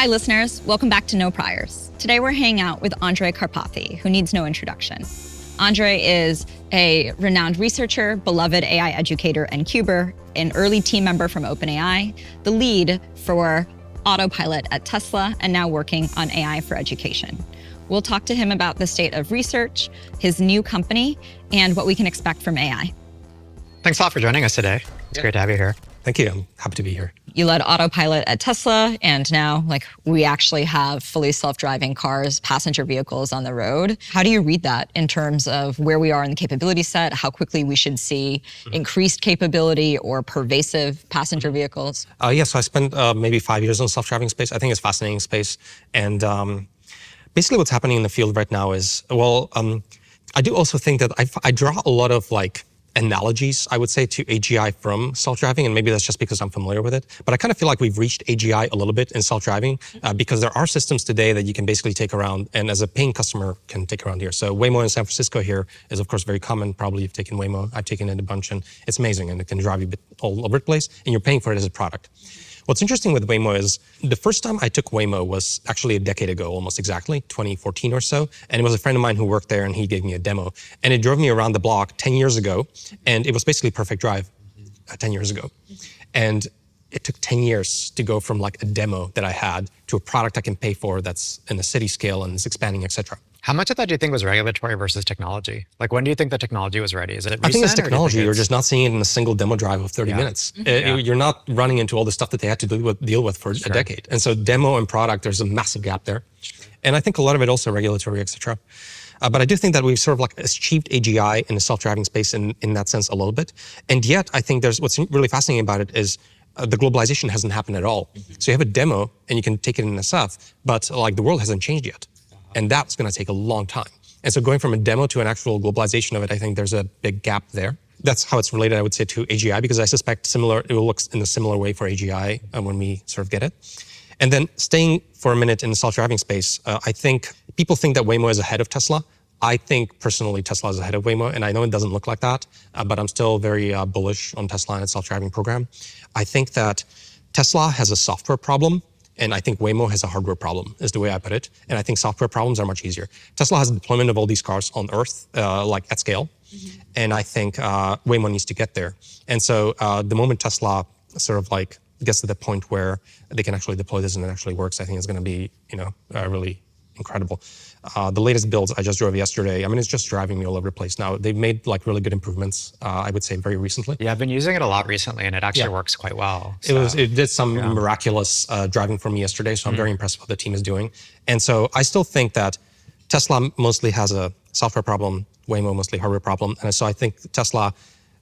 Hi, listeners. Welcome back to No Priors. Today, we're hanging out with Andrej Karpathy, who needs no introduction. Andrej is a renowned researcher, beloved AI educator and cuber, an early team member from OpenAI, the lead for Autopilot at Tesla, and now working on AI for education. We'll talk to him about the state of research, his new company, and what we can expect from AI. Thanks a lot for joining us today. It's great to have you here. Thank you. I'm happy to be here. You led Autopilot at Tesla, and now we actually have fully self-driving cars, passenger vehicles on the road. How do you read that in terms of where we are in the capability set, how quickly we should see increased capability or pervasive passenger vehicles? So I spent maybe 5 years in the self-driving space. I think it's a fascinating space. And basically what's happening in the field right now is, I do also think that I draw a lot of analogies, I would say, to AGI from self-driving, and maybe that's just because I'm familiar with it. But I kind of feel like we've reached AGI a little bit in self-driving because there are systems today that you can basically take around, and as a paying customer can take around here. So Waymo in San Francisco here is, of course, very common. Probably you've taken Waymo. I've taken it a bunch, and it's amazing, and it can drive you all over the place, and you're paying for it as a product. What's interesting with Waymo is the first time I took Waymo was actually a decade ago, almost exactly, 2014 or so. And it was a friend of mine who worked there, and he gave me a demo. And it drove me around the block 10 years ago. And it was basically a perfect drive 10 years ago. And it took 10 years to go from a demo that I had to a product I can pay for that's in a city scale and is expanding, et cetera. How much of that do you think was regulatory versus technology? When do you think the technology was ready? Is it recent? I think it's technology. You're just not seeing it in a single demo drive of 30 minutes. You're not running into all the stuff that they had to deal with for a decade. And so demo and product, there's a massive gap there. And I think a lot of it also regulatory, et cetera. But I do think that we've sort of achieved AGI in the self-driving space in that sense a little bit. And yet, I think what's really fascinating about it is the globalization hasn't happened at all. So you have a demo and you can take it in SF, but the world hasn't changed yet. And that's going to take a long time. And so going from a demo to an actual globalization of it, I think there's a big gap there. That's how it's related, I would say, to AGI, because I suspect it will look in a similar way for AGI when we sort of get it. And then staying for a minute in the self-driving space, I think people think that Waymo is ahead of Tesla. I think personally Tesla is ahead of Waymo, and I know it doesn't look like that, but I'm still very bullish on Tesla and its self-driving program. I think that Tesla has a software problem, and I think Waymo has a hardware problem, is the way I put it. And I think software problems are much easier. Tesla has a deployment of all these cars on Earth, at scale. And I think Waymo needs to get there. And so the moment Tesla sort of gets to the point where they can actually deploy this and it actually works, I think it's going to be, really incredible. The latest builds I just drove yesterday, it's just driving me all over the place now. They've made really good improvements, I would say, very recently. Yeah, I've been using it a lot recently, and it actually works quite well. So. It did some miraculous driving for me yesterday, so I'm very impressed with what the team is doing. And so I still think that Tesla mostly has a software problem, Waymo mostly hardware problem. And so I think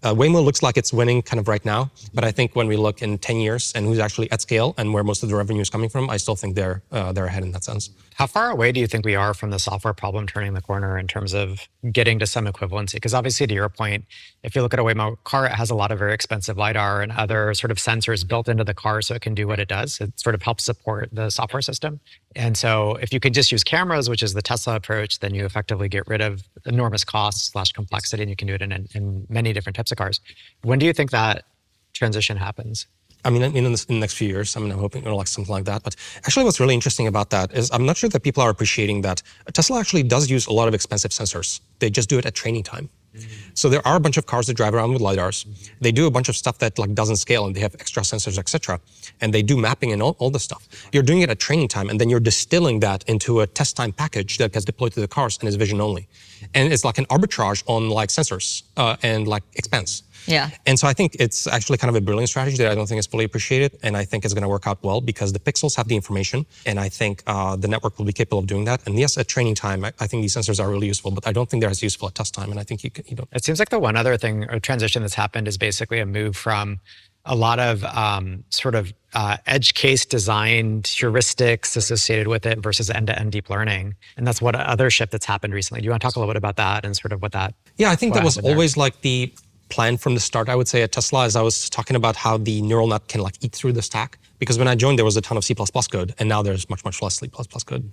Waymo looks like it's winning kind of right now, but I think when we look in 10 years and who's actually at scale and where most of the revenue is coming from, I still think they're ahead in that sense. How far away do you think we are from the software problem turning the corner in terms of getting to some equivalency? Because obviously, to your point, if you look at a Waymo car, it has a lot of very expensive LiDAR and other sort of sensors built into the car so it can do what it does. It sort of helps support the software system. And so if you can just use cameras, which is the Tesla approach, then you effectively get rid of enormous costs / complexity, and you can do it in many different types of cars. When do you think that transition happens? In the next few years, I'm hoping something like that. But actually what's really interesting about that is I'm not sure that people are appreciating that Tesla actually does use a lot of expensive sensors. They just do it at training time. So there are a bunch of cars that drive around with LiDARs. They do a bunch of stuff that doesn't scale, and they have extra sensors, et cetera. And they do mapping and all this stuff. You're doing it at training time, and then you're distilling that into a test time package that gets deployed to the cars and is vision only. And it's an arbitrage on sensors and expense. Yeah. And so I think it's actually kind of a brilliant strategy that I don't think is fully appreciated. And I think it's going to work out well because the pixels have the information. And I think the network will be capable of doing that. And yes, at training time, I think these sensors are really useful, but I don't think they're as useful at test time. And I think you don't. It seems like the one other thing or transition that's happened is basically a move from a lot of edge case designed heuristics associated with it versus end-to-end deep learning. And that's what other shift that's happened recently. Do you want to talk a little bit about that and sort of what that? Yeah, I think that was always the plan from the start, I would say, at Tesla, as I was talking about how the neural net can eat through the stack. Because when I joined, there was a ton of C++ code, and now there's much, much less C++ code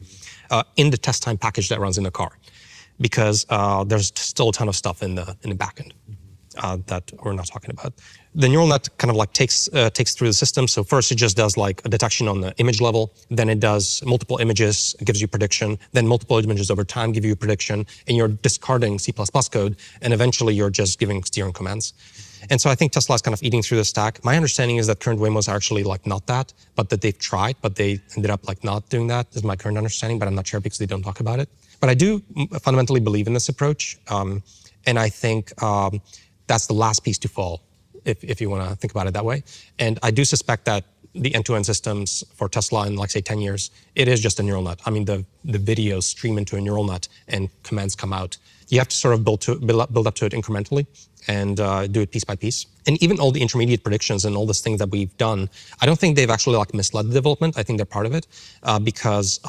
in the test time package that runs in the car. Because there's still a ton of stuff in the backend. that we're not talking about. The neural net kind of like takes through the system. So first it just does like a detection on the image level. Then it does multiple images, gives you prediction. Then multiple images over time give you a prediction. And you're discarding C++ code. And eventually you're just giving steering commands. And so I think Tesla is kind of eating through the stack. My understanding is that current Waymos are actually like not that, but that they've tried, but they ended up like not doing that is my current understanding, but I'm not sure because they don't talk about it. But I do fundamentally believe in this approach. And I think that's the last piece to fall, if you want to think about it that way. And I do suspect that the end-to-end systems for Tesla in, like, say, 10 years, it is just a neural net. I mean, the videos stream into a neural net and commands come out. You have to sort of build up to it incrementally and do it piece by piece. And even all the intermediate predictions and all these things that we've done, I don't think they've actually like misled the development. I think they're part of it because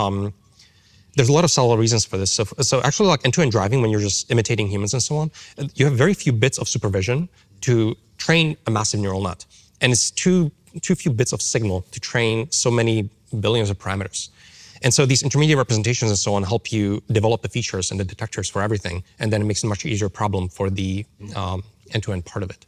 there's a lot of subtle reasons for this. So actually, like end-to-end driving, when you're just imitating humans and so on, you have very few bits of supervision to train a massive neural net. And it's too few bits of signal to train so many billions of parameters. And so these intermediate representations and so on help you develop the features and the detectors for everything. And then it makes it a much easier problem for the end-to-end part of it.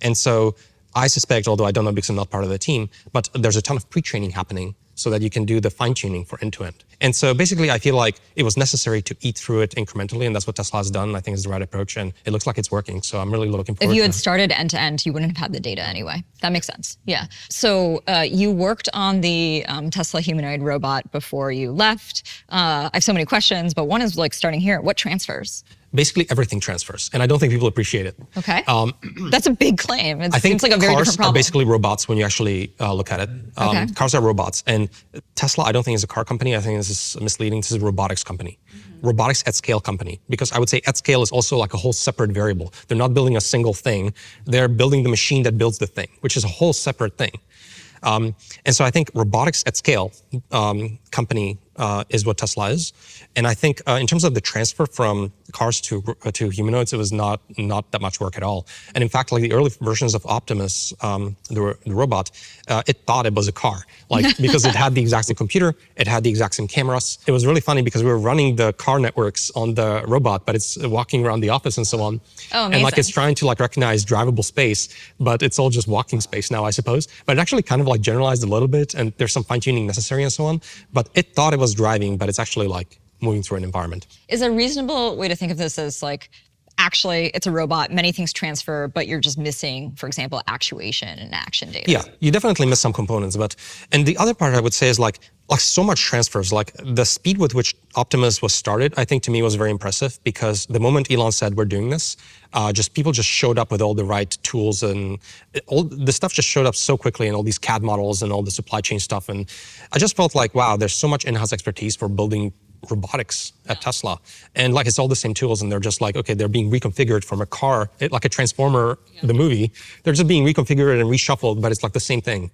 And so I suspect, although I don't know because I'm not part of the team, but there's a ton of pre-training happening so that you can do the fine-tuning for end-to-end. And so basically, I feel like it was necessary to eat through it incrementally, and that's what Tesla has done. I think is the right approach, and it looks like it's working. So I'm really looking forward to it. If you had started end-to-end, you wouldn't have had the data anyway. That makes sense, yeah. So you worked on the Tesla humanoid robot before you left. I have so many questions, but one is like starting here. What transfers? Basically, everything transfers, and I don't think people appreciate it. Okay, that's a big claim. I think seems like a very different cars problem. are basically robots when you actually look at it. Okay. Cars are robots, and Tesla, I don't think is a car company. I think this is misleading. This is a robotics company, robotics at scale company. Because I would say at scale is also like a whole separate variable. They're not building a single thing. They're building the machine that builds the thing, which is a whole separate thing. And so I think robotics at scale company is what Tesla is. And I think in terms of the transfer from cars to humanoids, it was not that much work at all. And in fact, like the early versions of Optimus, the robot, it thought it was a car, like because it had the exact same computer, it had the exact same cameras. It was really funny because we were running the car networks on the robot, but it's walking around the office and so on. Oh, amazing. And like it's trying to like recognize drivable space, but it's all just walking space now, I suppose. But it actually kind of like generalized a little bit, and there's some fine tuning necessary and so on. But it thought it was driving, but it's actually like moving through an environment. Is a reasonable way to think of this as like, actually, it's a robot, many things transfer, but you're just missing, for example, actuation and action data? Yeah, you definitely miss some components. And the other part I would say is like so much transfers. Like the speed with which Optimus was started, I think to me was very impressive, because the moment Elon said we're doing this, people just showed up with all the right tools, and all the stuff just showed up so quickly, and all these CAD models and all the supply chain stuff. And I just felt like, wow, there's so much in-house expertise for building robotics at Tesla, and like it's all the same tools, and they're just like, okay, they're being reconfigured from a car, like a Transformer, the movie. They're just being reconfigured and reshuffled, but it's like the same thing.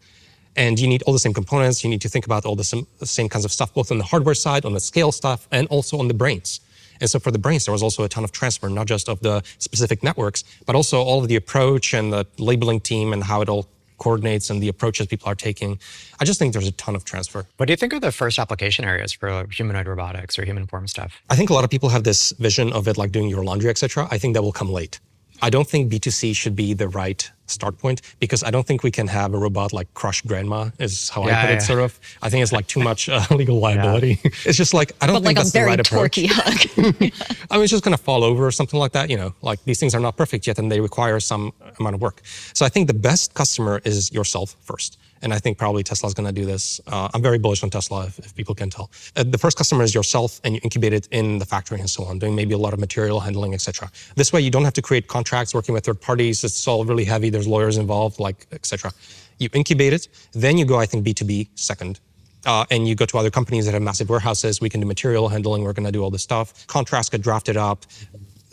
And you need all the same components. You need to think about all the same kinds of stuff, both on the hardware side, on the scale stuff, and also on the brains. And so for the brains, there was also a ton of transfer, not just of the specific networks, but also all of the approach and the labeling team and how it all coordinates and the approaches people are taking. I just think there's a ton of transfer. What do you think are the first application areas for humanoid robotics or human form stuff? I think a lot of people have this vision of it like doing your laundry, etc. I think that will come late. I don't think B2C should be the right start point, because I don't think we can have a robot like crush grandma, is how I put it, sort of. I think it's like too much legal liability. Yeah. It's just like, I don't think that's the right approach. But like a very torquey hug. I mean, it's just going to fall over or something like that. You know, like these things are not perfect yet, and they require some amount of work. So I think the best customer is yourself first. And I think probably Tesla's going to do this. I'm very bullish on Tesla, if people can tell. The first customer is yourself, and you incubate it in the factory and so on, doing maybe a lot of material handling, etc. This way, you don't have to create contracts working with third parties. It's all really heavy. There's lawyers involved, like, etc. You incubate it. Then you go, I think, B2B second. And you go to other companies that have massive warehouses. We can do material handling. We're going to do all this stuff. Contracts get drafted up.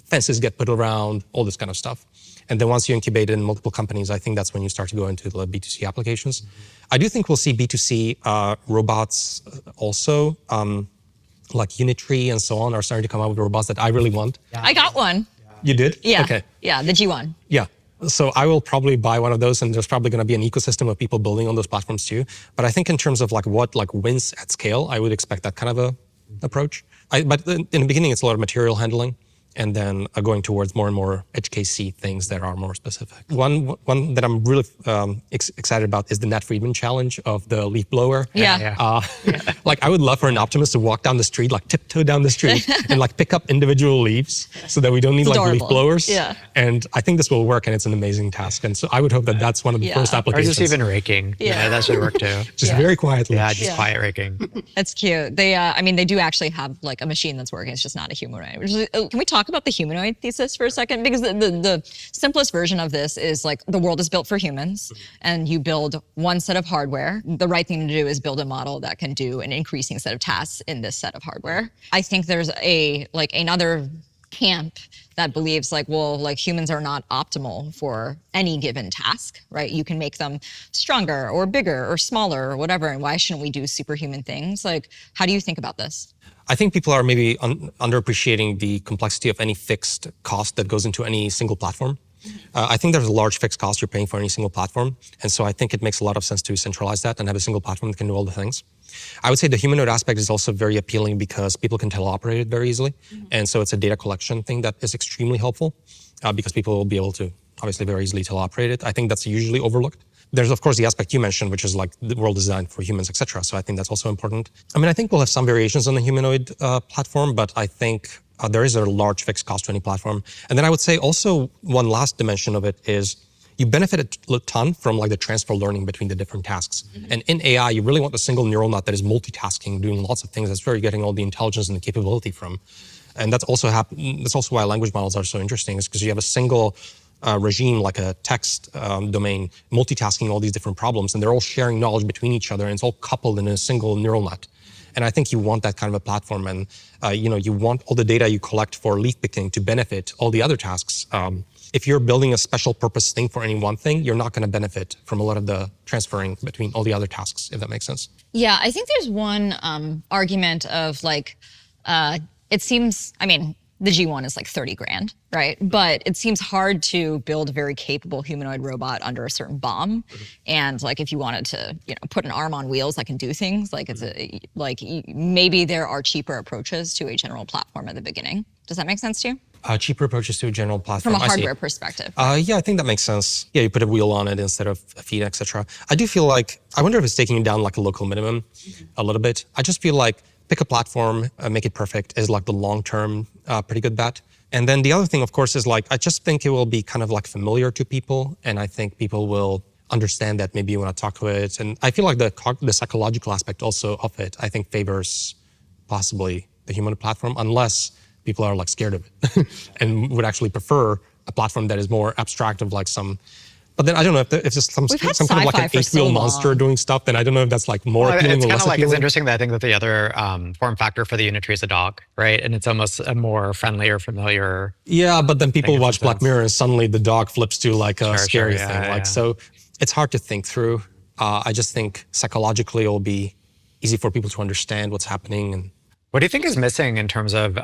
Fences get put around, all this kind of stuff. And then once you incubate in multiple companies, I think that's when you start to go into the B2C applications. I do think we'll see B2C robots also, like Unitree and so on are starting to come out with robots that I really want. Yeah. I got one. You did? Yeah. Okay. Yeah, the G1. Yeah. So I will probably buy one of those, and there's probably going to be an ecosystem of people building on those platforms too. But I think in terms of like what like wins at scale, I would expect that kind of a approach. But in the beginning, it's a lot of material handling. and then going towards more and more edge case things that are more specific. One that I'm really excited about is the Nat Friedman challenge of the leaf blower. Like I would love for an Optimus to walk down the street, like tiptoe down the street and like pick up individual leaves so that we don't need like leaf blowers. And I think this will work, and it's an amazing task. And so I would hope that that's one of the first applications. Or just even raking. Yeah, that should work too. Just very quietly. Yeah, just quiet raking. That's cute. They, I mean, they do actually have like a machine that's working. It's just not a humanoid. Can we talk about the humanoid thesis for a second? Because the simplest version of this is like the world is built for humans, and you build one set of hardware. The right thing to do is build a model that can do an increasing set of tasks in this set of hardware. I think there's another camp that believes like, well, like humans are not optimal for any given task, right? You can make them stronger or bigger or smaller or whatever, and why shouldn't we do superhuman things? Like, how do you think about this? I think people are maybe underappreciating the complexity of any fixed cost that goes into any single platform. I think there's a large fixed cost you're paying for any single platform. And so I think it makes a lot of sense to centralize that and have a single platform that can do all the things. I would say the humanoid aspect is also very appealing because people can teleoperate it very easily. And so it's a data collection thing that is extremely helpful because people will be able to obviously very easily teleoperate it. I think that's usually overlooked. There's, of course, the aspect you mentioned, which is like the world designed for humans, et cetera. So I think that's also important. I mean, I think we'll have some variations on the humanoid platform, but I think there is a large fixed cost to any platform. And then I would say also one last dimension of it is you benefit a ton from like the transfer learning between the different tasks. And in AI, you really want a single neural net that is multitasking, doing lots of things. That's where you're getting all the intelligence and the capability from. And that's also why language models are so interesting, is because you have a single regime, like a text domain, multitasking all these different problems, and they're all sharing knowledge between each other, and it's all coupled in a single neural net. And I think you want that kind of a platform, and you want all the data you collect for leaf picking to benefit all the other tasks. If you're building a special purpose thing for any one thing, you're not going to benefit from a lot of the transferring between all the other tasks, if that makes sense. Yeah, I think there's one argument of like, it seems, I mean, the G1 is like 30 grand, right? But it seems hard to build a very capable humanoid robot under a certain BOM. And like, if you wanted to, put an arm on wheels that can do things, like maybe there are cheaper approaches to a general platform at the beginning. Does that make sense to you? Cheaper approaches to a general platform. From a hardware perspective. Yeah, I think that makes sense. Yeah, you put a wheel on it instead of a feet, etc. I do feel like, I wonder if it's taking it down like a local minimum a little bit. I just feel like pick a platform, make it perfect is like the long-term pretty good bet. And then the other thing, of course, is like, I just think it will be kind of like familiar to people. And I think people will understand that maybe you want to talk to it. And I feel like the psychological aspect also of it, I think favors possibly the human platform, unless people are like scared of it and would actually prefer a platform that is more abstract of like some. But then I don't know if it's some kind of like an 8-wheel monster doing stuff, then I don't know if that's like more appealing or less appealing. It's kind of like, it's interesting that I think that the other form factor for the Unitree is a dog, right? And it's almost a more friendly or familiar. Yeah, but then people watch Black Mirror and suddenly the dog flips to like a scary thing. So it's hard to think through. I just think psychologically it will be easy for people to understand what's happening. And what do you think is missing in terms of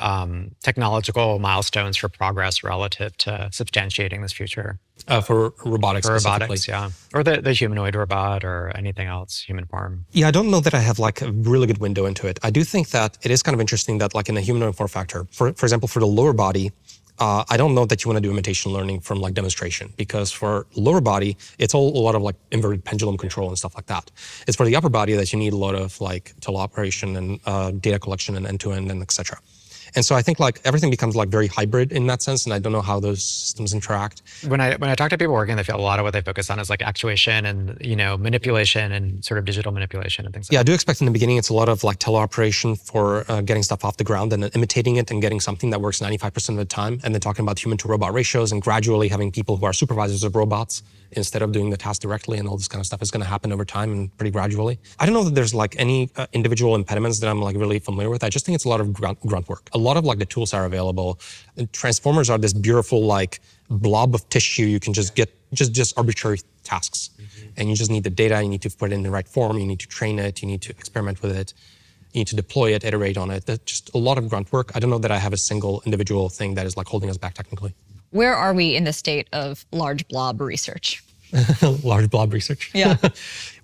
technological milestones for progress relative to substantiating this future? For robotics robotics, yeah. Or the humanoid robot or anything else, human form. Yeah, I don't know that I have like a really good window into it. I do think that it is kind of interesting that like in a humanoid form factor, for example, for the lower body, I don't know that you want to do imitation learning from like demonstration, because for lower body, it's a lot of like inverted pendulum control and stuff like that. It's for the upper body that you need a lot of like teleoperation and data collection and end-to-end and et cetera. And so I think like everything becomes like very hybrid in that sense, and I don't know how those systems interact. When I talk to people working, they feel a lot of what they focus on is like actuation and manipulation and sort of digital manipulation and things like that. Yeah, I do expect in the beginning it's a lot of like teleoperation for getting stuff off the ground and then imitating it and getting something that works 95% of the time, and then talking about human to robot ratios and gradually having people who are supervisors of robots instead of doing the task directly, and all this kind of stuff is going to happen over time and pretty gradually. I don't know that there's like any individual impediments that I'm like really familiar with. I just think it's a lot of grunt work. A lot of like the tools are available. And transformers are this beautiful like blob of tissue. You can just get just arbitrary tasks, and you just need the data. You need to put it in the right form. You need to train it. You need to experiment with it. You need to deploy it, iterate on it. That's just a lot of grunt work. I don't know that I have a single individual thing that is like holding us back technically. Where are we in the state of large blob research? Large blob research? Yeah.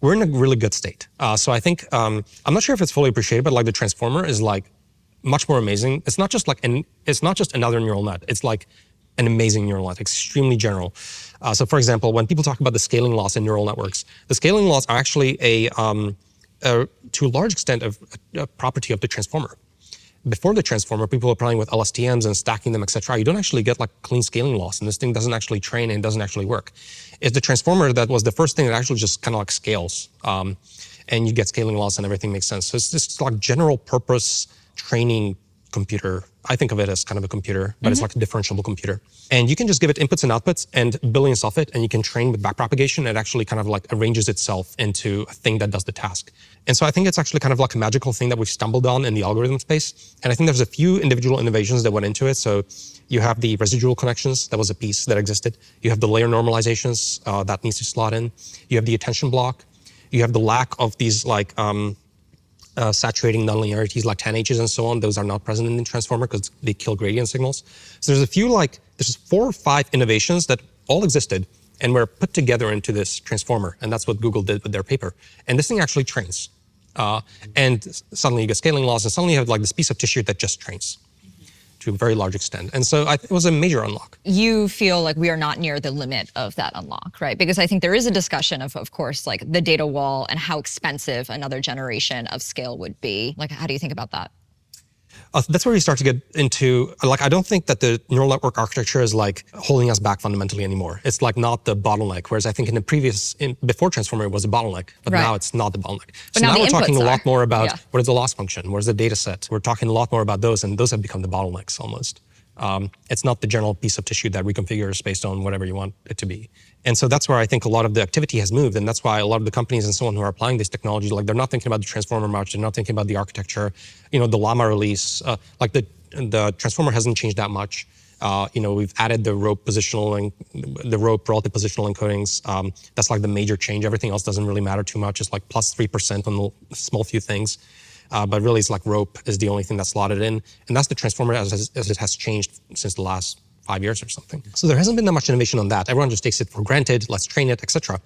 We're in a really good state. So I think, I'm not sure if it's fully appreciated, but like the transformer is like much more amazing. It's not just another neural net. It's like an amazing neural net, extremely general. So for example, when people talk about the scaling laws in neural networks, the scaling laws are actually to a large extent a property of the transformer. Before the transformer, people were playing with LSTMs and stacking them, etc. You don't actually get like clean scaling laws, and this thing doesn't actually train and it doesn't actually work. It's the transformer that was the first thing that actually just kind of like scales, and you get scaling laws and everything makes sense. So it's this like general purpose training computer. I think of it as kind of a computer, but it's like a differentiable computer. And you can just give it inputs and outputs and billions of it, and you can train with backpropagation. It actually kind of like arranges itself into a thing that does the task. And so I think it's actually kind of like a magical thing that we've stumbled on in the algorithm space. And I think there's a few individual innovations that went into it. So you have the residual connections, that was a piece that existed. You have the layer normalizations, that needs to slot in. You have the attention block. You have the lack of these like saturating nonlinearities like 10Hs and so on. Those are not present in the transformer because they kill gradient signals. So there's 4 or 5 innovations that all existed and were put together into this transformer. And that's what Google did with their paper. And this thing actually trains. And suddenly you get scaling laws, and suddenly you have like this piece of tissue that just trains to a very large extent. And so it was a major unlock. You feel like we are not near the limit of that unlock, right? Because I think there is a discussion of course, like the data wall and how expensive another generation of scale would be. Like, how do you think about that? That's where you start to get into, like, I don't think that the neural network architecture is like holding us back fundamentally anymore. It's like not the bottleneck, whereas I think before Transformer it was a bottleneck, but now it's not the bottleneck. But so now we're talking a are. lot more about what is the loss function, what is the data set. We're talking a lot more about those, and those have become the bottlenecks almost. It's not the general piece of tissue that reconfigures based on whatever you want it to be. And so that's where I think a lot of the activity has moved. And that's why a lot of the companies and so on who are applying this technology, like they're not thinking about the transformer much. They're not thinking about the architecture. The Llama release, like the transformer hasn't changed that much. We've added the rope relative positional encodings. That's like the major change. Everything else doesn't really matter too much. It's like plus 3% on the small few things. But really, it's like rope is the only thing that's slotted in. And that's the transformer as it has changed since the last 5 years or something. So there hasn't been that much innovation on that. Everyone just takes it for granted, let's train it, etc.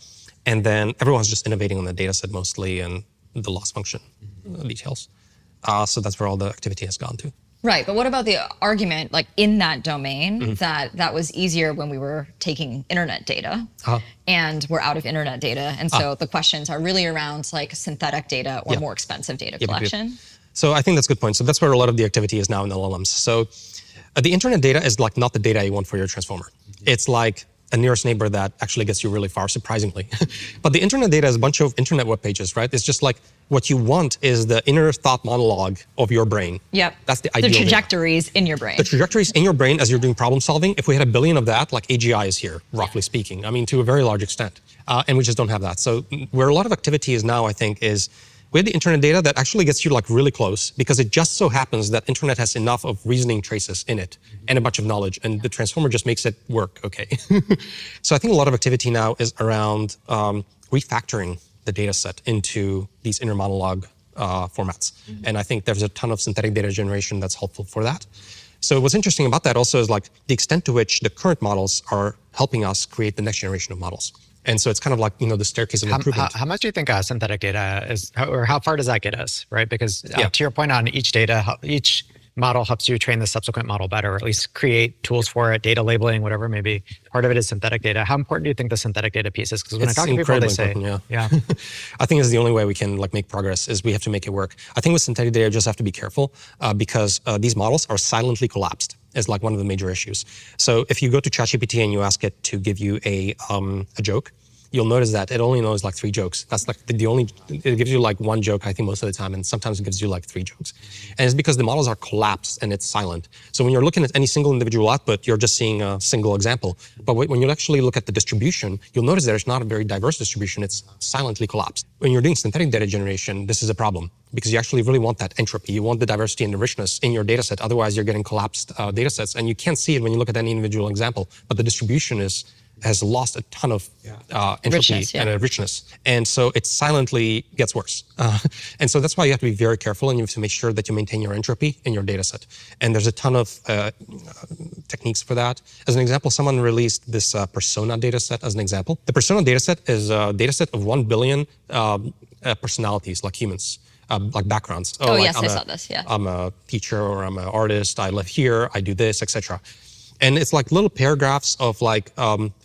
And then everyone's just innovating on the data set mostly and the loss function details. So that's where all the activity has gone to. Right, but what about the argument, like in that domain, that was easier when we were taking internet data, and we're out of internet data, and so the questions are really around like synthetic data or more expensive data collection? So I think that's a good point. So that's where a lot of the activity is now in LLMs. So the internet data is like not the data you want for your transformer. It's like a nearest neighbor that actually gets you really far, surprisingly. But the internet data is a bunch of internet web pages, right? It's just like what you want is the inner thought monologue of your brain. Yep. That's the ideal The trajectories data. in your brain. The trajectories in your brain as you're doing problem solving. If we had 1 billion of that, like AGI is here, roughly speaking. I mean, to a very large extent. And we just don't have that. So where a lot of activity is now, I think, is we have the internet data that actually gets you like really close because it just so happens that internet has enough of reasoning traces in it and a bunch of knowledge, and the transformer just makes it work okay. So I think a lot of activity now is around refactoring the data set into these inner monologue formats. And I think there's a ton of synthetic data generation that's helpful for that. So what's interesting about that also is like the extent to which the current models are helping us create the next generation of models. And so it's kind of like, the staircase of improvement. How much do you think synthetic data is, or how far does that get us, right? Because to your point on each model helps you train the subsequent model better, or at least create tools for it, data labeling, whatever maybe. Part of it is synthetic data. How important do you think the synthetic data piece is? Because when I talk to people, they say, I think it's the only way we can like make progress is we have to make it work. I think with synthetic data, you just have to be careful because these models are silently collapsed. Is like one of the major issues. So if you go to ChatGPT and you ask it to give you a joke, you'll notice that it only knows like 3 jokes. That's like it gives you like 1 joke, I think, most of the time, and sometimes it gives you like 3 jokes. And it's because the models are collapsed and it's silent. So when you're looking at any single individual output, you're just seeing a single example. But when you actually look at the distribution, you'll notice that it's not a very diverse distribution, it's silently collapsed. When you're doing synthetic data generation, this is a problem because you actually really want that entropy. You want the diversity and the richness in your data set. Otherwise, you're getting collapsed data sets. And you can't see it when you look at any individual example, but the distribution has lost a ton of entropy and richness. And so it silently gets worse. And so that's why you have to be very careful and you have to make sure that you maintain your entropy in your data set. And there's a ton of techniques for that. As an example, someone released this persona data set as an example. The persona data set is a data set of 1 billion personalities like humans. like backgrounds. Oh, like yes, I saw this, yeah. I'm a teacher or I'm an artist, I live here, I do this, etc. And it's like little paragraphs of like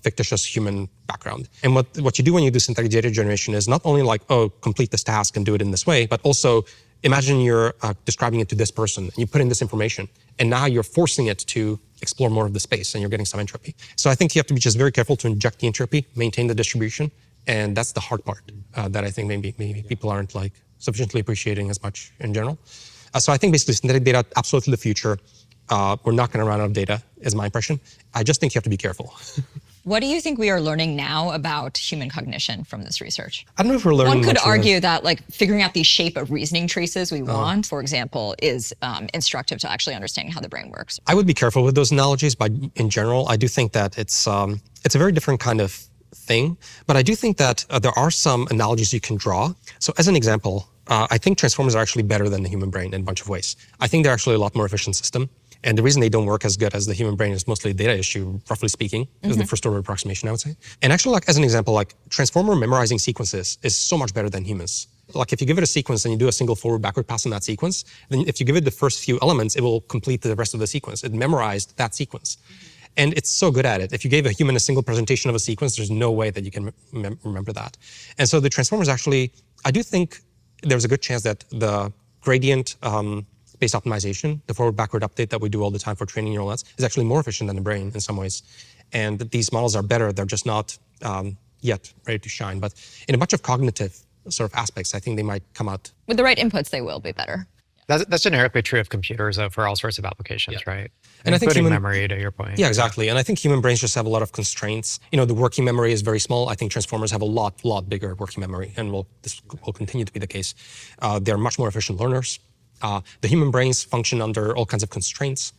fictitious human background. And what you do when you do synthetic data generation is not only like, oh, complete this task and do it in this way, but also imagine you're describing it to this person, and you put in this information, and now you're forcing it to explore more of the space, and you're getting some entropy. So I think you have to be just very careful to inject the entropy, maintain the distribution, and that's the hard part that I think maybe people aren't like sufficiently appreciating as much in general. So I think basically synthetic data, absolutely the future. We're not going to run out of data, is my impression. I just think you have to be careful. What do you think we are learning now about human cognition from this research? I don't know if we're learning. One could much argue that like figuring out the shape of reasoning traces we want, for example, is instructive to actually understanding how the brain works. I would be careful with those analogies, but in general, I do think that it's a very different kind of thing. But I do think that there are some analogies you can draw. So as an example, I think transformers are actually better than the human brain in a bunch of ways. I think they're actually a lot more efficient system. And the reason they don't work as good as the human brain is mostly a data issue, roughly speaking, is the first order approximation, I would say. And actually, like as an example, like transformer memorizing sequences is so much better than humans. Like if you give it a sequence and you do a single forward-backward pass in that sequence, then if you give it the first few elements, it will complete the rest of the sequence. It memorized that sequence. And it's so good at it. If you gave a human a single presentation of a sequence, there's no way that you can remember that. And so the transformers actually, I do think there's a good chance that the gradient based optimization, the forward-backward update that we do all the time for training neural nets, is actually more efficient than the brain in some ways. And these models are better. They're just not yet ready to shine. But in a bunch of cognitive sort of aspects, I think they might come out. With the right inputs, they will be better. That's generically true of computers, though, for all sorts of applications, right? And including I think memory, to your point. Yeah, exactly. And I think human brains just have a lot of constraints. You know, the working memory is very small. I think transformers have a lot bigger working memory, and this will continue to be the case. They're much more efficient learners. The human brains function under all kinds of constraints.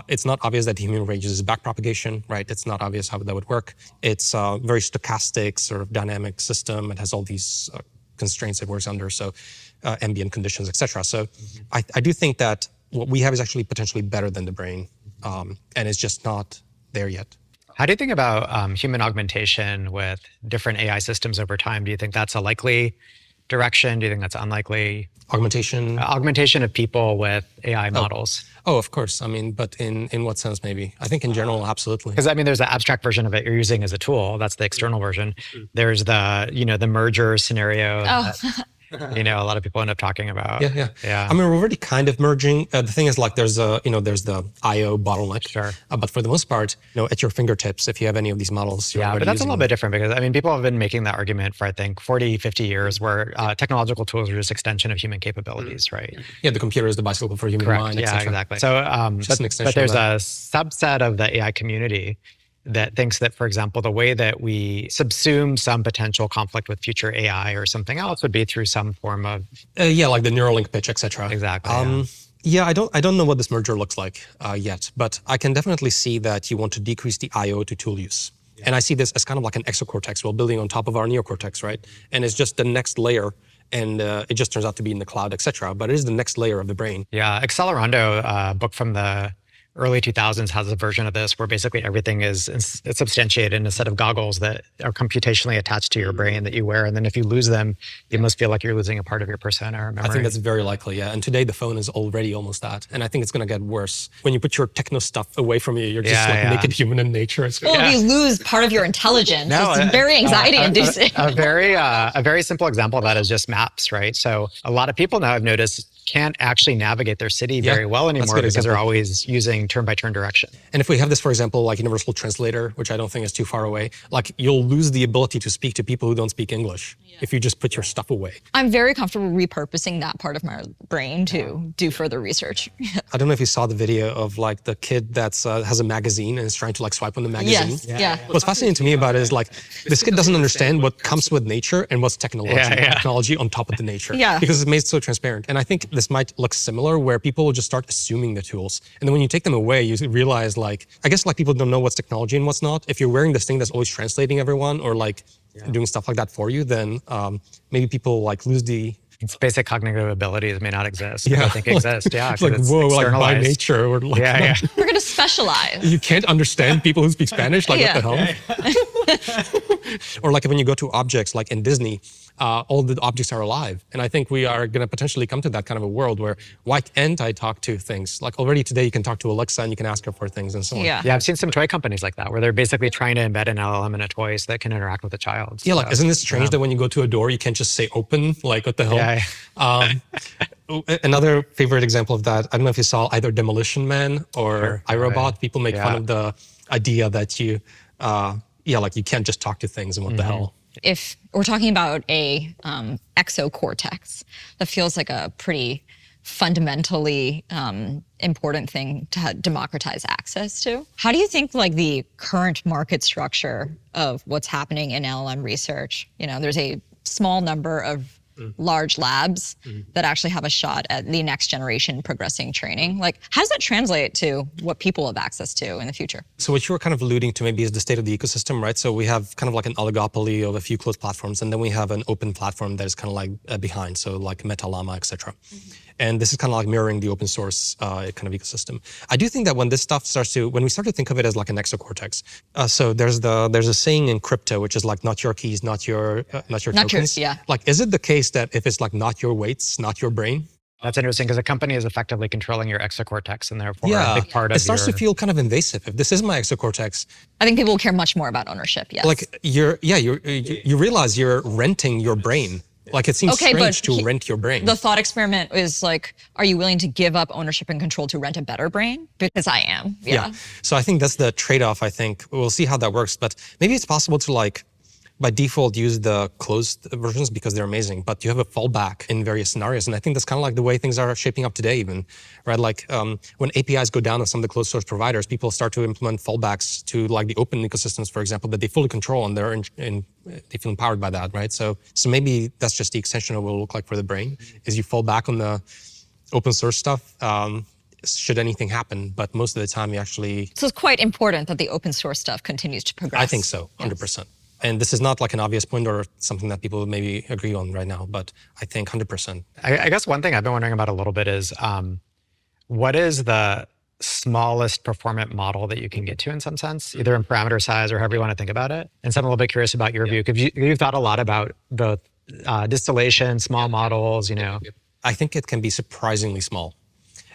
It's not obvious that the human brain uses backpropagation, right? It's not obvious how that would work. It's a very stochastic sort of dynamic system. It has all these constraints it works under, so ambient conditions, etc. So I do think that what we have is actually potentially better than the brain, and it's just not there yet. How do you think about human augmentation with different AI systems over time? Do you think that's a likely direction? Do you think that's unlikely? Augmentation? Augmentation of people with AI models. Oh, of course. I mean, but in what sense maybe? I think in general, absolutely. Because I mean, there's the abstract version of it you're using as a tool. That's the external version. There's the, the merger scenario that, a lot of people end up talking about. Yeah. I mean, we're already kind of merging. The thing is, like, there's the I/O bottleneck. Sure. But for the most part, at your fingertips, if you have any of these models, you're but that's a little them. bit different because, I mean, people have been making that argument for, I think, 40, 50 years where technological tools are just extension of human capabilities, right? Yeah, the computer is the bicycle for human mind, yeah, exactly. So, but there's a subset of the AI community that thinks that, for example, the way that we subsume some potential conflict with future AI or something else would be through some form of like the Neuralink pitch, etc. Exactly. Yeah, I don't know what this merger looks like yet, but I can definitely see that you want to decrease the I/O to tool use. And I see this as kind of like an exocortex we're building on top of our neocortex, right? And it's just the next layer, and it just turns out to be in the cloud, etc. But it is the next layer of the brain. Yeah, Accelerando, a book from the early 2000s, has a version of this where basically everything is substantiated in a set of goggles that are computationally attached to your brain that you wear. And then if you lose them, you must feel like you're losing a part of your persona or memory. I think that's very likely, yeah. And today the phone is already almost that. And I think it's going to get worse. When you put your techno stuff away from you, you're just naked human in nature. If you lose part of your intelligence, it's very anxiety-inducing. A very simple example of that is just maps, right? So a lot of people now have noticed can't actually navigate their city very well anymore because they're always using turn-by-turn direction. And if we have this, for example, like Universal Translator, which I don't think is too far away, like you'll lose the ability to speak to people who don't speak English if you just put your stuff away. I'm very comfortable repurposing that part of my brain to do further research. I don't know if you saw the video of like the kid that's has a magazine and is trying to like swipe on the magazine. Yes. What's fascinating to me about it is like this kid doesn't understand what comes with nature and what's technology on top of the nature. Because it's made so transparent. And I think this might look similar where people will just start assuming the tools. And then when you take them away, you realize like, I guess like people don't know what's technology and what's not. If you're wearing this thing that's always translating everyone or like doing stuff like that for you, then maybe people like lose the Its basic cognitive abilities may not exist. Yeah. But I think exist. Yeah. It's like, whoa, like by nature. Or like, yeah. We're going to specialize. You can't understand people who speak Spanish? Like, Yeah. what the hell? Or like when you go to objects, like in Disney, all the objects are alive. And I think we are going to potentially come to that kind of a world where why can't I talk to things? Like already today, you can talk to Alexa and you can ask her for things and so on. Yeah. Yeah, I've seen some toy companies like that where they're basically trying to embed an LLM in a toy so that can interact with a child. Yeah, like, isn't it strange that when you go to a door, you can't just say open? Like, what the hell? Yeah. Another favorite example of that, I don't know if you saw either Demolition Man or iRobot. People make fun of the idea that you can't just talk to things and what the hell. If we're talking about a exocortex, that feels like a pretty fundamentally important thing to democratize access to. How do you think like the current market structure of what's happening in LLM research? There's a small number of large labs that actually have a shot at the next generation progressing training. Like, how does that translate to what people have access to in the future? So what you were kind of alluding to maybe is the state of the ecosystem, right? So we have kind of like an oligopoly of a few closed platforms, and then we have an open platform that is kind of like behind, so like Meta, Llama, etc. And this is kind of like mirroring the open source kind of ecosystem. I do think that when this stuff when we start to think of it as like an exocortex, so there's a saying in crypto, which is like, not your keys, not your tokens. Yeah. Like, is it the case that if it's like not your weights, not your brain? That's interesting because a company is effectively controlling your exocortex and therefore a big part of it starts to feel kind of invasive. If this is my exocortex, I think people will care much more about ownership. Yes. Like you realize you're renting your brain. Like it seems strange to rent your brain. The thought experiment is like, are you willing to give up ownership and control to rent a better brain? Because I am. Yeah. So I think that's the trade-off. I think we'll see how that works, but maybe it's possible to like, by default, use the closed versions because they're amazing, but you have a fallback in various scenarios. And I think that's kind of like the way things are shaping up today even, right? Like when APIs go down on some of the closed source providers, people start to implement fallbacks to like the open ecosystems, for example, that they fully control and they feel empowered by that, right? So maybe that's just the extension of what it will look like for the brain, is you fall back on the open source stuff, should anything happen, but most of the time you actually... So it's quite important that the open source stuff continues to progress. I think so, 100%. And this is not like an obvious point or something that people maybe agree on right now, but I think 100%. I guess one thing I've been wondering about a little bit is what is the smallest performant model that you can get to in some sense, either in parameter size or however you want to think about it? And so I'm a little bit curious about your view, because you've thought a lot about the distillation, small models, I think it can be surprisingly small.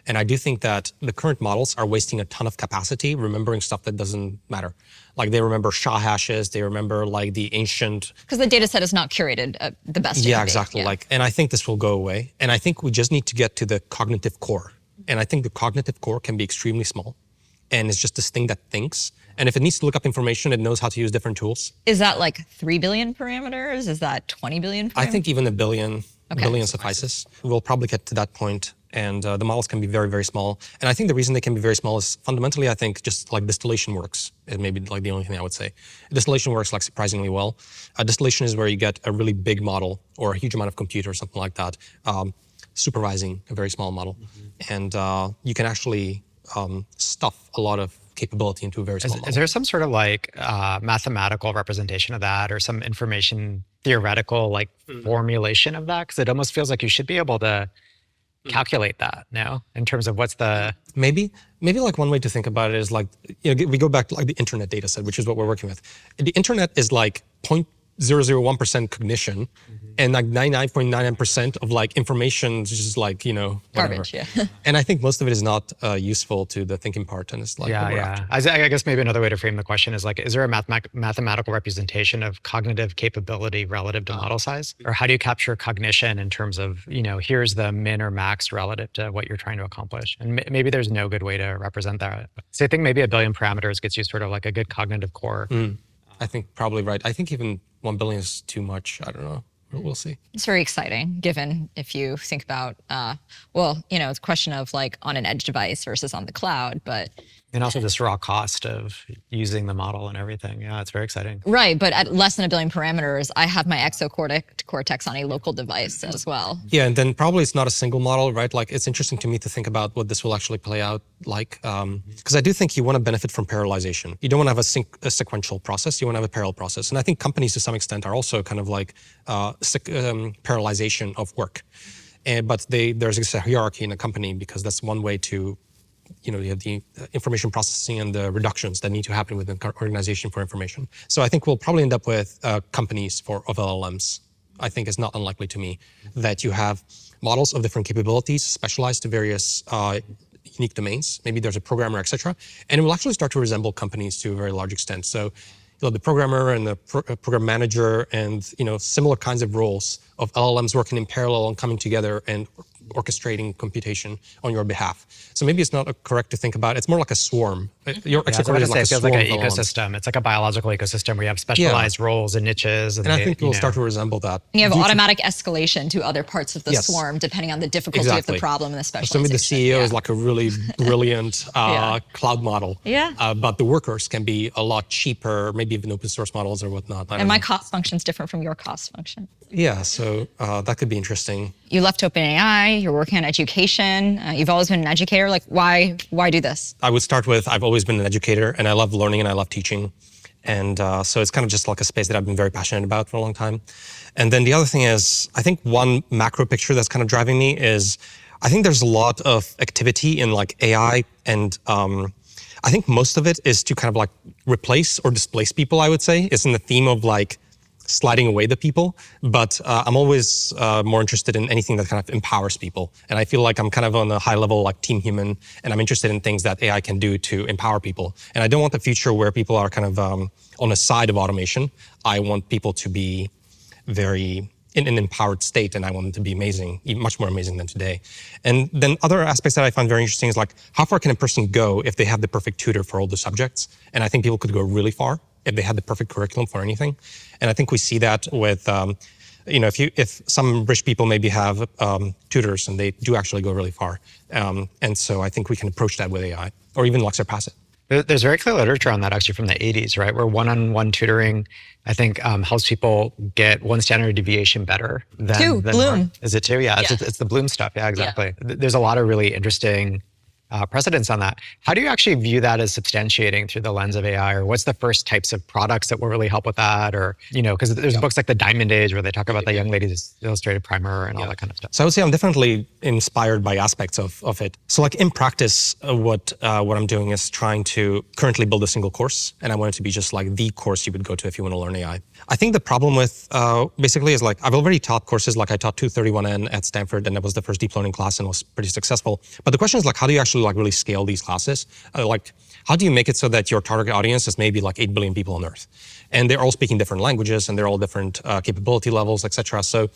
And I do think that the current models are wasting a ton of capacity remembering stuff that doesn't matter. Like they remember SHA hashes, they remember like the ancient... Because the data set is not curated at the best. Yeah, exactly. Yeah. And I think this will go away. And I think we just need to get to the cognitive core. And I think the cognitive core can be extremely small. And it's just this thing that thinks. And if it needs to look up information, it knows how to use different tools. Is that like 3 billion parameters? Is that 20 billion parameters? I think even a billion suffices. We'll probably get to that point. And the models can be very, very small. And I think the reason they can be very small is fundamentally, I think, just like distillation works. It may be like the only thing I would say. Distillation works like surprisingly well. Distillation is where you get a really big model or a huge amount of compute or something like that, supervising a very small model. And you can actually stuff a lot of capability into a very small model. Is there some sort of like mathematical representation of that or some information theoretical like formulation of that? Because it almost feels like you should be able to calculate that now in terms of what's the... Maybe like one way to think about it is like, we go back to like the internet data set, which is what we're working with. The internet is like 0.001% cognition and like 99.99% of like information is just like, garbage, yeah. And I think most of it is not useful to the thinking part. And it's like, I guess maybe another way to frame the question is like, is there a mathematical representation of cognitive capability relative to model size? Or how do you capture cognition in terms of, here's the min or max relative to what you're trying to accomplish? And maybe there's no good way to represent that. So I think maybe 1 billion parameters gets you sort of like a good cognitive core. I think probably right. I think even 1 billion is too much. I don't know. We'll see. It's very exciting, given if you think about, it's a question of like on an edge device versus on the cloud, but And also this raw cost of using the model and everything. Yeah, it's very exciting. Right, but at less than a billion parameters, I have my exocortex on a local device as well. Yeah, and then probably it's not a single model, right? Like it's interesting to me to think about what this will actually play out like, because I do think you want to benefit from parallelization. You don't want to have a sequential process. You want to have a parallel process. And I think companies to some extent are also kind of like parallelization of work. But there's a hierarchy in a company because that's one way to, you have the information processing and the reductions that need to happen within the organization for information. So I think we'll probably end up with companies of LLMs. I think it's not unlikely to me that you have models of different capabilities specialized to various unique domains. Maybe there's a programmer, etc. And it will actually start to resemble companies to a very large extent. So the programmer and the program manager and similar kinds of roles of LLMs working in parallel and coming together and orchestrating computation on your behalf. So maybe it's not correct to think about. It's more like a swarm. Your exocortex is like a feels swarm like an of LLMs. ecosystem. It's like a biological ecosystem where you have specialized roles and niches. And I think it will start to resemble that. You have automatic escalation to other parts of the swarm, depending on the difficulty of the problem and the specialization. So maybe the CEO is like a really brilliant cloud model. Yeah. But the workers can be a lot cheaper, maybe even open source models or whatnot. And my cost function is different from your cost function. Yeah, so that could be interesting. You left OpenAI, you're working on education. You've always been an educator. Like, why do this? I would start with, I've always been an educator and I love learning and I love teaching. And so it's kind of just like a space that I've been very passionate about for a long time. And then the other thing is, I think one macro picture that's kind of driving me is, I think there's a lot of activity in like AI and I think most of it is to kind of like replace or displace people, I would say. It's in the theme of like sliding away the people, but I'm always more interested in anything that kind of empowers people. And I feel like I'm kind of on a high level like team human, and I'm interested in things that AI can do to empower people. And I don't want the future where people are kind of on the side of automation. I want people to be very in an empowered state, and I want them to be amazing, much more amazing than today. And then other aspects that I find very interesting is like, how far can a person go if they have the perfect tutor for all the subjects? And I think people could go really far if they had the perfect curriculum for anything. And I think we see that with, if some rich people maybe have tutors and they do actually go really far. And so I think we can approach that with AI or even like surpass it. There's very clear literature on that actually from the 80s, right? Where one-on-one tutoring, I think, helps people get one standard deviation better than Bloom. More. Is it two? Yeah, it's the Bloom stuff. Yeah, exactly. Yeah. There's a lot of really interesting precedents on that. How do you actually view that as substantiating through the lens of AI, or what's the first types of products that will really help with that? Or, because there's books like The Diamond Age where they talk about the Young Ladies Illustrated Primer and all that kind of stuff. So I would say I'm definitely inspired by aspects of it. So like in practice, what I'm doing is trying to currently build a single course, and I want it to be just like the course you would go to if you want to learn AI. I think the problem with basically is like, I've already taught courses, like I taught 231N at Stanford, and that was the first deep learning class and was pretty successful. But the question is like, how do you actually like really scale these classes? Like, how do you make it so that your target audience is maybe like 8 billion people on Earth? And they're all speaking different languages and they're all different capability levels, etc. So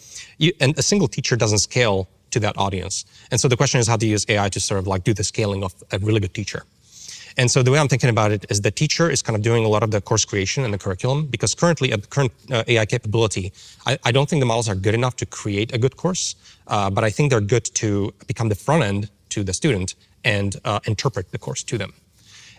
and a single teacher doesn't scale to that audience. And so the question is, how do you use AI to sort of like do the scaling of a really good teacher? And so the way I'm thinking about it is the teacher is kind of doing a lot of the course creation and the curriculum, because currently at the current AI capability, I don't think the models are good enough to create a good course, but I think they're good to become the front end to the student and interpret the course to them.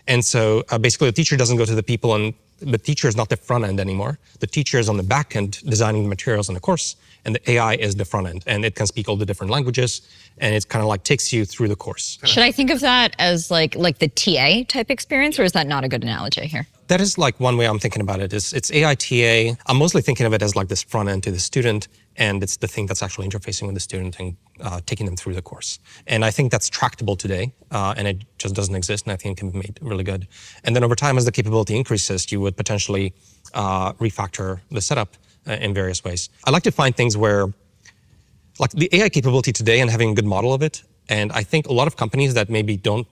And so basically the teacher doesn't go to the people, and the teacher is not the front end anymore. The teacher is on the back end designing the materials in the course, and the AI is the front end, and it can speak all the different languages, and it kind of like takes you through the course. Should I think of that as like the TA type experience, or is that not a good analogy here? That is like one way I'm thinking about it. It's AI TA. I'm mostly thinking of it as like this front end to the student, and it's the thing that's actually interfacing with the student and taking them through the course. And I think that's tractable today, and it just doesn't exist, and I think it can be made really good. And then over time, as the capability increases, you would potentially refactor the setup in various ways. I like to find things where, like the AI capability today and having a good model of it, and I think a lot of companies that maybe don't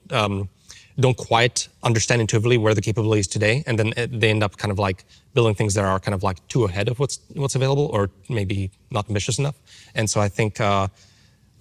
quite understand intuitively where the capability is today, and then they end up kind of like building things that are kind of like too ahead of what's available, or maybe not ambitious enough. And so I think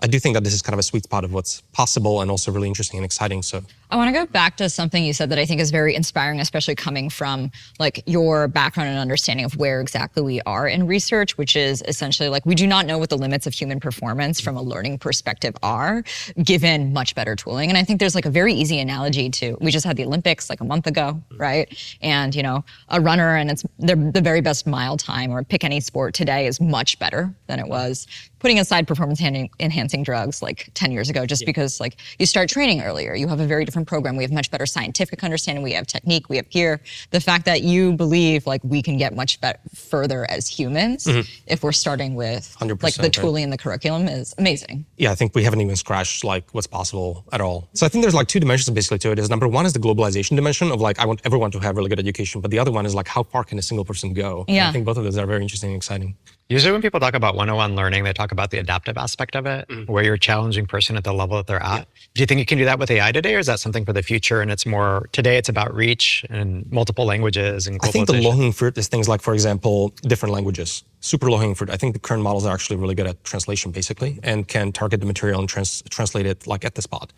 I do think that this is kind of a sweet spot of what's possible and also really interesting and exciting. So I want to go back to something you said that I think is very inspiring, especially coming from like your background and understanding of where exactly we are in research, which is essentially like we do not know what the limits of human performance from a learning perspective are, given much better tooling. And I think there's like a very easy analogy to, we just had the Olympics like a month ago, right? And you know, a runner and it's the very best mile time, or pick any sport today, is much better than it was, putting aside performance enhancing drugs like 10 years ago, just because like you start training earlier, you have a very different program, we have much better scientific understanding, we have technique, we have gear. The fact that you believe like we can get much further as humans if we're starting with like the tooling and the curriculum is amazing. Yeah, I think we haven't even scratched like what's possible at all. So I think there's like two dimensions basically to it. Is number one is the globalization dimension of like, I want everyone to have really good education, but the other one is like, how far can a single person go? Yeah. And I think both of those are very interesting and exciting. Usually when people talk about one-on-one learning, they talk about the adaptive aspect of it, where you're a challenging person at the level that they're at. Yeah. Do you think you can do that with AI today, or is that something for the future? And it's more, today it's about reach and multiple languages and globalization. I think the low-hanging fruit is things like, for example, different languages. Super low-hanging fruit. I think the current models are actually really good at translation, basically, and can target the material and translate it like at the spot.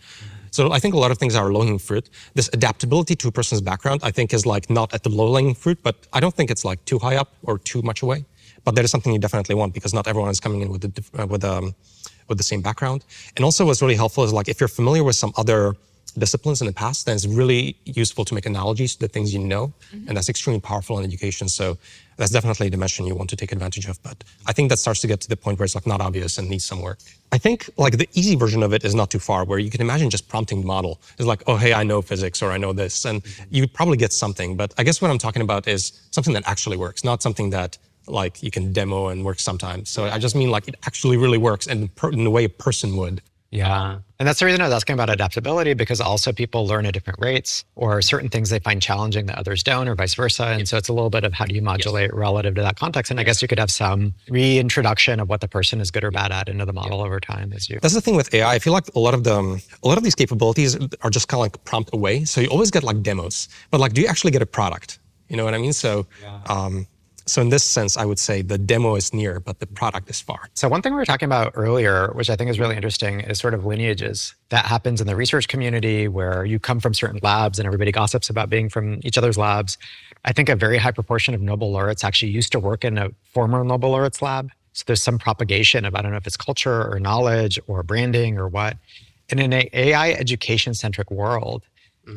So I think a lot of things are low-hanging fruit. This adaptability to a person's background, I think, is like not at the low-hanging fruit, but I don't think it's like too high up or too much away. But that is something you definitely want, because not everyone is coming in with the same background. And also what's really helpful is like, if you're familiar with some other disciplines in the past, then it's really useful to make analogies to the things you know. And that's extremely powerful in education. So that's definitely a dimension you want to take advantage of. But I think that starts to get to the point where it's like not obvious and needs some work. I think like the easy version of it is not too far, where you can imagine just prompting the model. It's like, oh, hey, I know physics, or I know this. And you probably get something. But I guess what I'm talking about is something that actually works, not something that like you can demo and work sometimes. So I just mean like it actually really works in the way a person would. Yeah. And that's the reason I was asking about adaptability, because also people learn at different rates, or certain things they find challenging that others don't, or vice versa. And so it's a little bit of how do you modulate relative to that context. And I guess you could have some reintroduction of what the person is good or bad at into the model over time as you. That's the thing with AI. I feel like a lot of these capabilities are just kind of like prompt away. So you always get like demos, but like, do you actually get a product? You know what I mean? So, so in this sense, I would say the demo is near, but the product is far. So one thing we were talking about earlier, which I think is really interesting, is sort of lineages. That happens in the research community, where you come from certain labs and everybody gossips about being from each other's labs. I think a very high proportion of Nobel laureates actually used to work in a former Nobel laureates lab. So there's some propagation of, I don't know if it's culture or knowledge or branding or what. And in an AI education-centric world,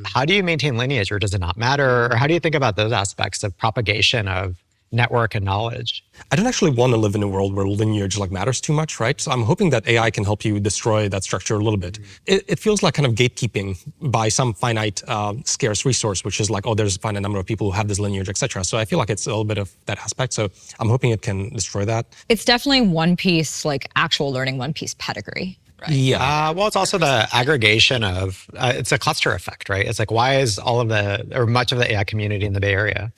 how do you maintain lineage, or does it not matter? Or how do you think about those aspects of propagation of network and knowledge? I don't actually want to live in a world where lineage like matters too much, right? So I'm hoping that AI can help you destroy that structure a little bit. It feels like kind of gatekeeping by some finite, scarce resource, which is like, oh, there's a finite number of people who have this lineage, etc. So I feel like it's a little bit of that aspect. So I'm hoping it can destroy that. It's definitely one piece, like actual learning, one piece pedigree. Right. Yeah. Well, it's also the aggregation of, it's a cluster effect, right? It's like, why is all of or much of the AI community in the Bay Area?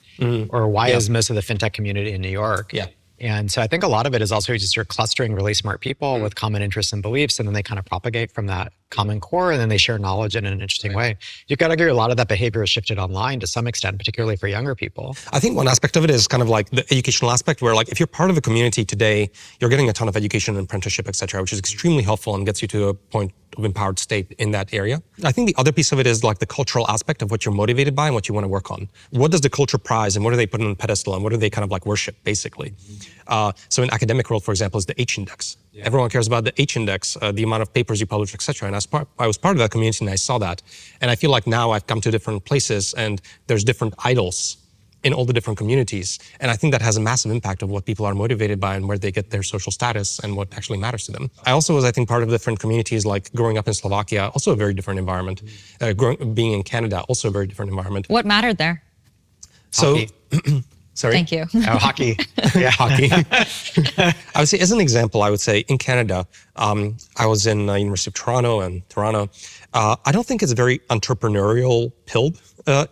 Or why is most of the fintech community in New York? Yeah. And so I think a lot of it is also just you're clustering really smart people with common interests and beliefs, and then they kind of propagate from that common core, and then they share knowledge in an interesting way. You could argue a lot of that behavior has shifted online to some extent, particularly for younger people. I think one aspect of it is kind of like the educational aspect, where like if you're part of a community today, you're getting a ton of education and apprenticeship, et cetera, which is extremely helpful and gets you to a point of empowered state in that area. I think the other piece of it is like the cultural aspect of what you're motivated by and what you want to work on. What does the culture prize, and what do they put on the pedestal, and what do they kind of like worship, basically? So in academic world, for example, is the H index. Yeah. Everyone cares about the H index, the amount of papers you publish, et cetera. And I was part of that community, and I saw that. And I feel like now I've come to different places, and there's different idols in all the different communities. And I think that has a massive impact of what people are motivated by and where they get their social status and what actually matters to them. I also was, I think, part of different communities, like growing up in Slovakia, also a very different environment. Being in Canada, also a very different environment. What mattered there? So, sorry? Thank you. Oh, hockey. Yeah, hockey. I would say, as an example, I would say in Canada, I was in University of Toronto and Toronto. I don't think it's a very entrepreneurial pilled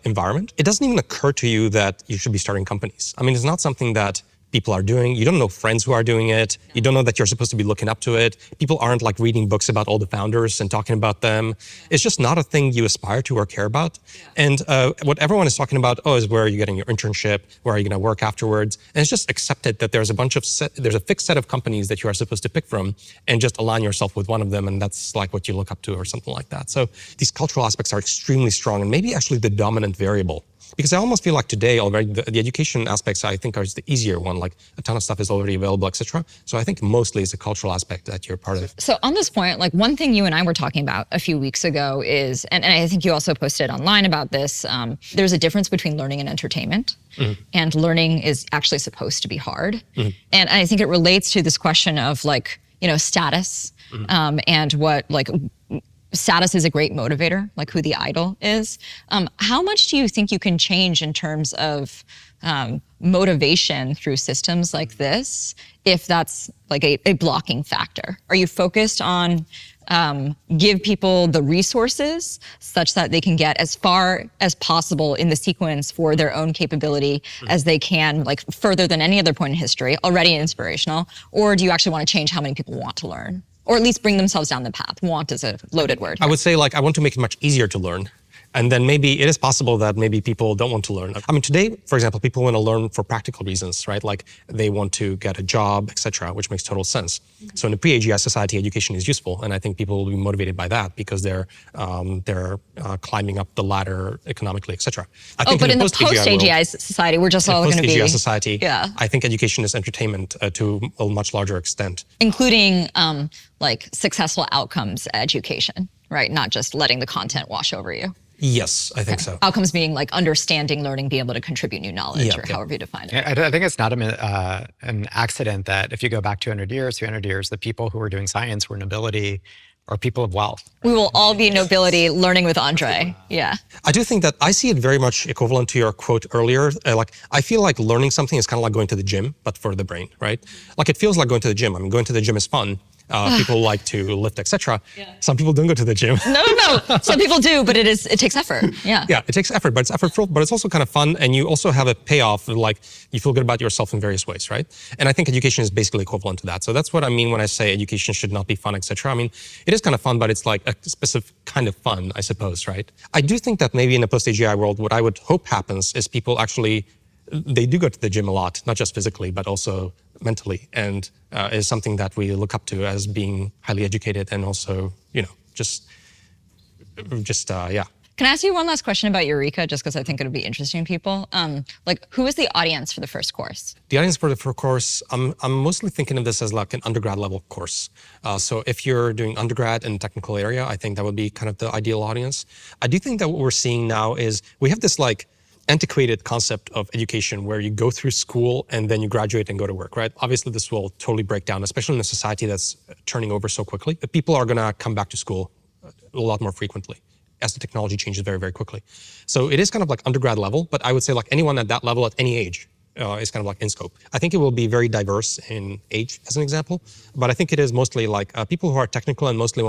environment. It doesn't even occur to you that you should be starting companies. I mean, it's not something that people are doing. You don't know friends who are doing it. You don't know that you're supposed to be looking up to it. People aren't like reading books about all the founders and talking about them. It's just not a thing you aspire to or care about. And what everyone is talking about, is where are you getting your internship? Where are you going to work afterwards? And it's just accepted that there's a fixed set of companies that you are supposed to pick from, and just align yourself with one of them, and that's like what you look up to or something like that. So these cultural aspects are extremely strong, and maybe actually the dominant variable. Because I almost feel like today already the education aspects I think are the easier one, like a ton of stuff is already available, etc. So I think mostly it's a cultural aspect that you're part of. So on this point, like one thing you and I were talking about a few weeks ago is, and I think you also posted online about this, there's a difference between learning and entertainment. And learning is actually supposed to be hard. And I think it relates to this question of like, status and what like, status is a great motivator, like who the idol is. How much do you think you can change in terms of motivation through systems like this, if that's like a blocking factor? Are you focused on give people the resources such that they can get as far as possible in the sequence for their own capability as they can, like further than any other point in history, already inspirational? Or do you actually want to change how many people want to learn? Or at least bring themselves down the path. Want is a loaded word. I would say I want to make it much easier to learn. And then maybe it is possible that maybe people don't want to learn. I mean, today, for example, people want to learn for practical reasons, right? Like they want to get a job, etc., which makes total sense. So in a pre-AGI society, education is useful, and I think people will be motivated by that because they're climbing up the ladder economically, etc. But in the post-AGI society, we're just all going to be post-AGI society. Yeah. I think education is entertainment to a much larger extent, including like successful outcomes education, right? Not just letting the content wash over you. Yes, I think so. Outcomes being like understanding, learning, being able to contribute new knowledge, or however you define it. I think it's not an accident that if you go back 200 years, 300 years, the people who were doing science were nobility or people of wealth. We will all be nobility learning with Andrej. Yeah. I do think that I see it very much equivalent to your quote earlier. I feel like learning something is kind of like going to the gym, but for the brain, right? Like it feels like going to the gym. I mean, going to the gym is fun. People like to lift, etc. Some people don't go to the gym. No. Some people do, but it takes effort. Yeah, it takes effort, but it's effortful, but it's also kind of fun, and you also have a payoff. Like you feel good about yourself in various ways, right? And I think education is basically equivalent to that. So that's what I mean when I say education should not be fun, etc. I mean, it is kind of fun, but it's like a specific kind of fun, I suppose, right? I do think that maybe in a post-AGI world, what I would hope happens is people actually, they do go to the gym a lot, not just physically, but also mentally, and is something that we look up to as being highly educated and also, just. Can I ask you one last question about Eureka, just because I think it'll be interesting to people? Who is the audience for the first course? The audience for the first course, I'm mostly thinking of this as like an undergrad level course. So if you're doing undergrad in a technical area, I think that would be kind of the ideal audience. I do think that what we're seeing now is we have this antiquated concept of education where you go through school and then you graduate and go to work, right? Obviously, this will totally break down, especially in a society that's turning over so quickly. But people are going to come back to school a lot more frequently as the technology changes very, very quickly. So it is kind of like undergrad level, but I would say like anyone at that level at any age is kind of like in scope. I think it will be very diverse in age, as an example, but I think it is mostly like people who are technical and mostly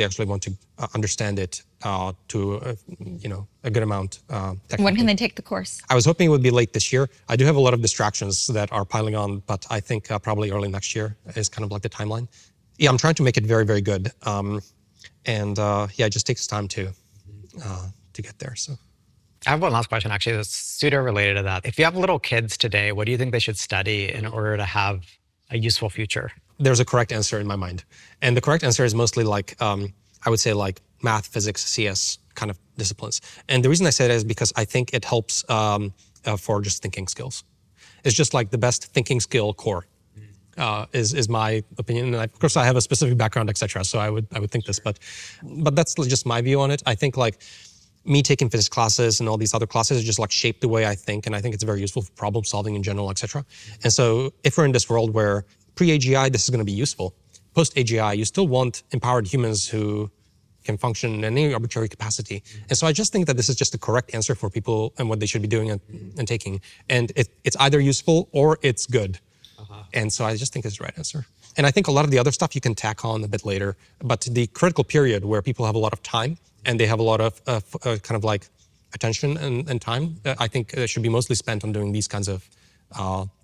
actually want to understand it to a good amount. When can they take the course? I was hoping it would be late this year. I do have a lot of distractions that are piling on, but I think probably early next year is kind of like the timeline. Yeah, I'm trying to make it very, very good, it just takes time to get there. So. I have one last question, actually, that's pseudo related to that. If you have little kids today, what do you think they should study in order to have a useful future? There's a correct answer in my mind. And the correct answer is mostly I would say math, physics, CS kind of disciplines. And the reason I say that is because I think it helps for just thinking skills. It's just like the best thinking skill core is my opinion. And of course I have a specific background, etc. So I would think this, but that's just my view on it. I think me taking physics classes and all these other classes just shaped the way I think. And I think it's very useful for problem solving in general, etc. And so if we're in this world where pre-AGI, this is going to be useful. Post-AGI, you still want empowered humans who can function in any arbitrary capacity. And so I just think that this is just the correct answer for people and what they should be doing and taking. And it's either useful or it's good. And so I just think it's the right answer. And I think a lot of the other stuff you can tack on a bit later. But the critical period where people have a lot of time and they have a lot of kind of attention and time, I think it should be mostly spent on doing these kinds of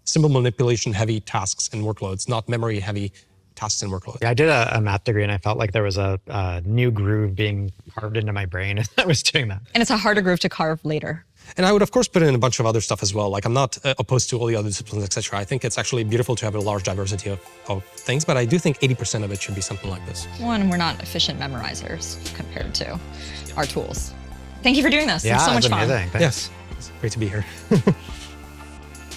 symbol manipulation heavy tasks and workloads, not memory heavy tasks and workloads. Yeah, I did a math degree and I felt like there was a new groove being carved into my brain as I was doing that. And it's a harder groove to carve later. And I would, of course, put in a bunch of other stuff as well. Like, I'm not opposed to all the other disciplines, etc. I think it's actually beautiful to have a large diversity of things, but I do think 80% of it should be something like this. One, we're not efficient memorizers compared to our tools. Thank you for doing this. Yeah, it's so much fun. Amazing. Thanks. Yes, it's great to be here.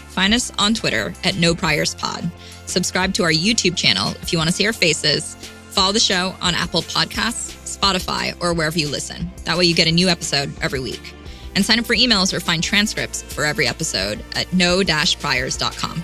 Find us on Twitter at NoPriorsPod. Subscribe to our YouTube channel if you want to see our faces. Follow the show on Apple Podcasts, Spotify, or wherever you listen. That way you get a new episode every week. And sign up for emails or find transcripts for every episode at no-priors.com.